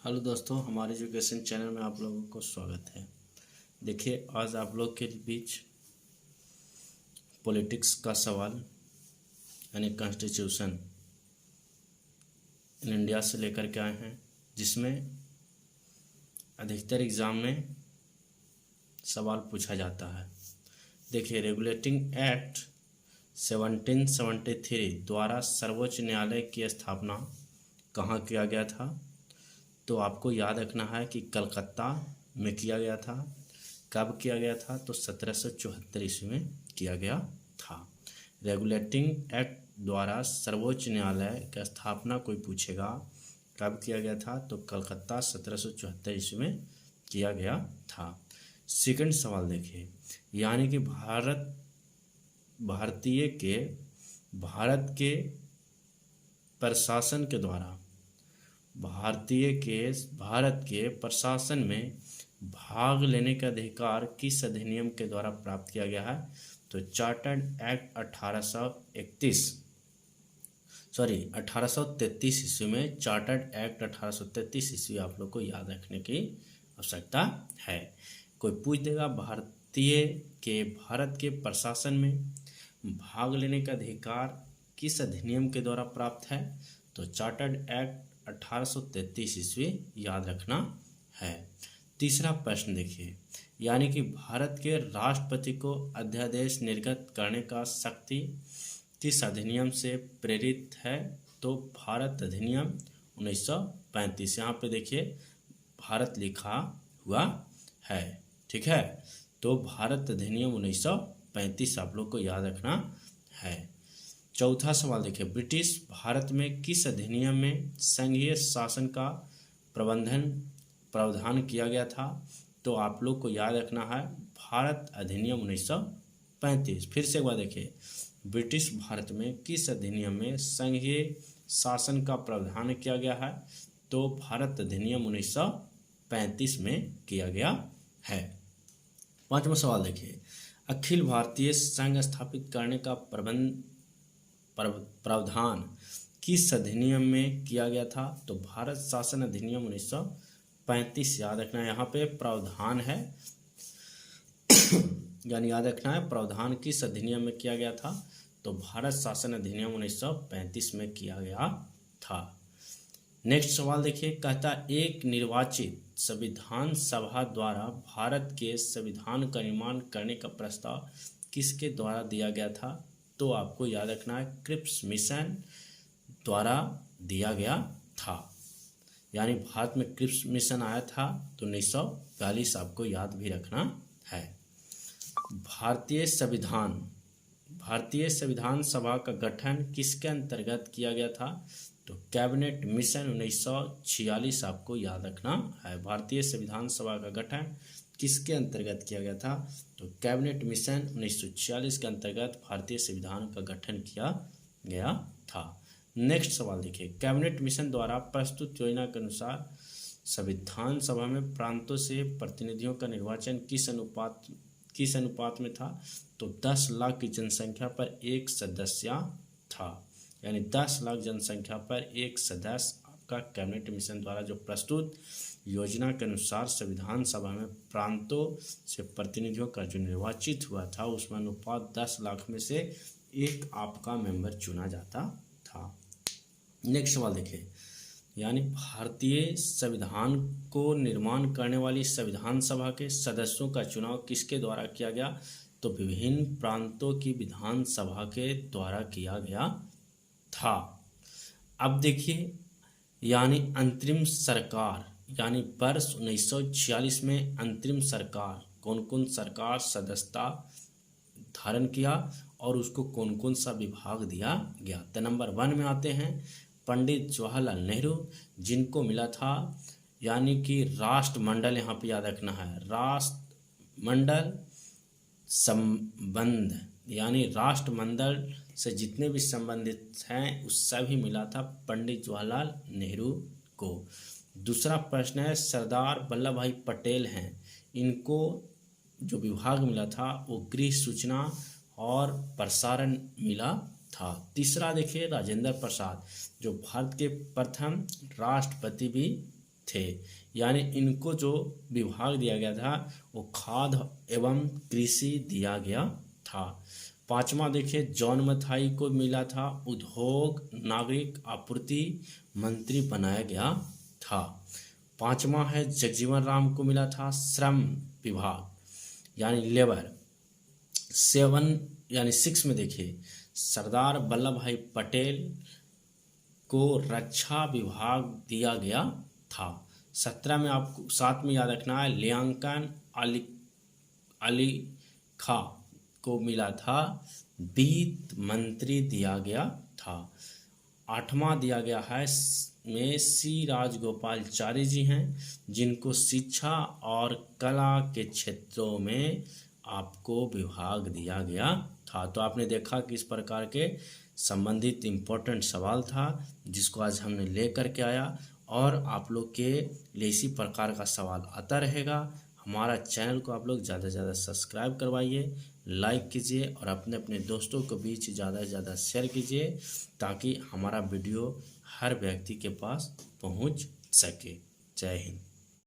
Hello दोस्तों, हमारे education channel में आप लोगों को स्वागत है। देखिए, आज आप लोग के बीच पॉलिटिक्स का सवाल यानी कॉन्स्टिट्यूशन इन इंडिया से लेकर के आए हैं, जिसमें अधिकतर एग्ज़ाम में सवाल पूछा जाता है। देखिए, रेगुलेटिंग एक्ट 1773 द्वारा सर्वोच्च न्यायालय की स्थापना कहाँ किया गया था? तो आपको याद रखना है कि कलकत्ता में किया गया था। कब किया गया था? तो 1774 ईस्वी में किया गया था। रेगुलेटिंग एक्ट द्वारा सर्वोच्च न्यायालय की स्थापना कोई पूछेगा कब किया गया था? तो कलकत्ता 1774 ईस्वी में किया गया था। सेकंड सवाल देखिए, यानी कि भारत के प्रशासन के द्वारा भारत के प्रशासन में भाग लेने का अधिकार किस अधिनियम के द्वारा प्राप्त किया गया है? तो चार्टर्ड एक्ट 1833 ईस्वी में चार्टर्ड एक्ट 1833 ईस्वी आप लोग को याद रखने की आवश्यकता है। कोई पूछ देगा भारत के प्रशासन में भाग लेने का अधिकार किस अधिनियम के द्वारा प्राप्त है? तो चार्टर्ड एक्ट 1833 ईस्वी याद रखना है। तीसरा प्रश्न देखिए, यानी कि भारत के राष्ट्रपति को अध्यादेश निर्गत करने का शक्ति किस अधिनियम से प्रेरित है? तो भारत अधिनियम 1935। यहाँ पे देखिए भारत लिखा हुआ है, ठीक है। तो भारत अधिनियम 1935 आप लोग को याद रखना है। चौथा सवाल देखिए, ब्रिटिश भारत में किस अधिनियम में संघीय शासन का प्रावधान किया गया था? तो आप लोग को याद रखना है भारत अधिनियम 1935। फिर से एक बार देखिए, ब्रिटिश भारत में किस अधिनियम में संघीय शासन का प्रावधान किया गया है? तो भारत अधिनियम 1935 में किया गया है। पांचवा सवाल देखिए, अखिल भारतीय संघ स्थापित करने का प्रावधान किस अधिनियम में किया गया था? तो भारत शासन अधिनियम 1935 याद रखना है। यहाँ पे प्रावधान है यानी याद रखना है प्रावधान किस अधिनियम में किया गया था? तो भारत शासन अधिनियम 1935 में किया गया था। नेक्स्ट सवाल देखिए, कहता एक निर्वाचित संविधान सभा द्वारा भारत के संविधान का निर्माण करने का प्रस्ताव किसके द्वारा दिया गया था? तो आपको याद रखना है क्रिप्स मिशन द्वारा दिया गया था। यानी भारत में क्रिप्स मिशन आया था तो 1942 आपको याद भी रखना है। भारतीय संविधान सभा का गठन किसके अंतर्गत किया गया था? तो कैबिनेट मिशन 1946 आपको याद रखना है। भारतीय संविधान सभा का गठन किसके अंतर्गत किया गया था? तो कैबिनेट मिशन 1946 के अंतर्गत भारतीय संविधान का गठन किया गया था। नेक्स्ट सवाल देखिए, कैबिनेट मिशन द्वारा प्रस्तुत योजना के अनुसार संविधान सभा में प्रांतों से प्रतिनिधियों का निर्वाचन किस अनुपात में था? तो 10 लाख की जनसंख्या पर एक सदस्य था। यानी 10 लाख जनसंख्या पर एक सदस्य आपका कैबिनेट मिशन द्वारा जो प्रस्तुत योजना के अनुसार संविधान सभा में प्रांतों से प्रतिनिधियों का जो निर्वाचित हुआ था उसमें अनुपात 10 लाख में से एक आपका मेंबर चुना जाता था। नेक्स्ट सवाल देखिए, यानी भारतीय संविधान को निर्माण करने वाली संविधान सभा के सदस्यों का चुनाव किसके द्वारा किया गया? तो विभिन्न प्रांतों की विधान सभा के द्वारा किया गया था। अब देखिए, यानी अंतरिम सरकार यानी वर्ष 1946 में अंतरिम सरकार कौन कौन सरकार सदस्यता धारण किया और उसको कौन कौन सा विभाग दिया गया? तो नंबर 1 में आते हैं पंडित जवाहरलाल नेहरू, जिनको मिला था यानी कि राष्ट्रमंडल, यहाँ पे याद रखना है राष्ट्रमंडल संबंध, यानी राष्ट्रमंडल से जितने भी संबंधित हैं उस सभी मिला था पंडित जवाहरलाल नेहरू को। दूसरा प्रश्न है सरदार वल्लभ भाई पटेल हैं, इनको जो विभाग मिला था वो गृह सूचना और प्रसारण मिला था। तीसरा देखिए राजेंद्र प्रसाद, जो भारत के प्रथम राष्ट्रपति भी थे। यानी इनको जो विभाग दिया गया था वो खाद्य एवं कृषि दिया गया था। पांचवा देखिए, जॉन मथाई को मिला था उद्योग नागरिक आपूर्ति मंत्री बनाया गया था। पांचवा है जगजीवन राम को मिला था श्रम विभाग यानी लेबर। 6 में देखिए, सरदार वल्लभ भाई पटेल को रक्षा विभाग दिया गया था। 17 में आपको 7 में याद रखना है, लियांकन अली खां को मिला था वित्त मंत्री दिया गया था। 8वां दिया गया है में सी राजगोपालचारी जी हैं, जिनको शिक्षा और कला के क्षेत्रों में आपको विभाग दिया गया था। तो आपने देखा कि इस प्रकार के संबंधित इम्पोर्टेंट सवाल था जिसको आज हमने ले करके आया, और आप लोग के लिए इसी प्रकार का सवाल आता रहेगा। हमारा चैनल को आप लोग ज़्यादा से ज़्यादा सब्सक्राइब करवाइए, लाइक कीजिए और अपने अपने दोस्तों के बीच ज़्यादा से ज़्यादा शेयर कीजिए ताकि हमारा वीडियो हर व्यक्ति के पास पहुंच सके। जय हिंद।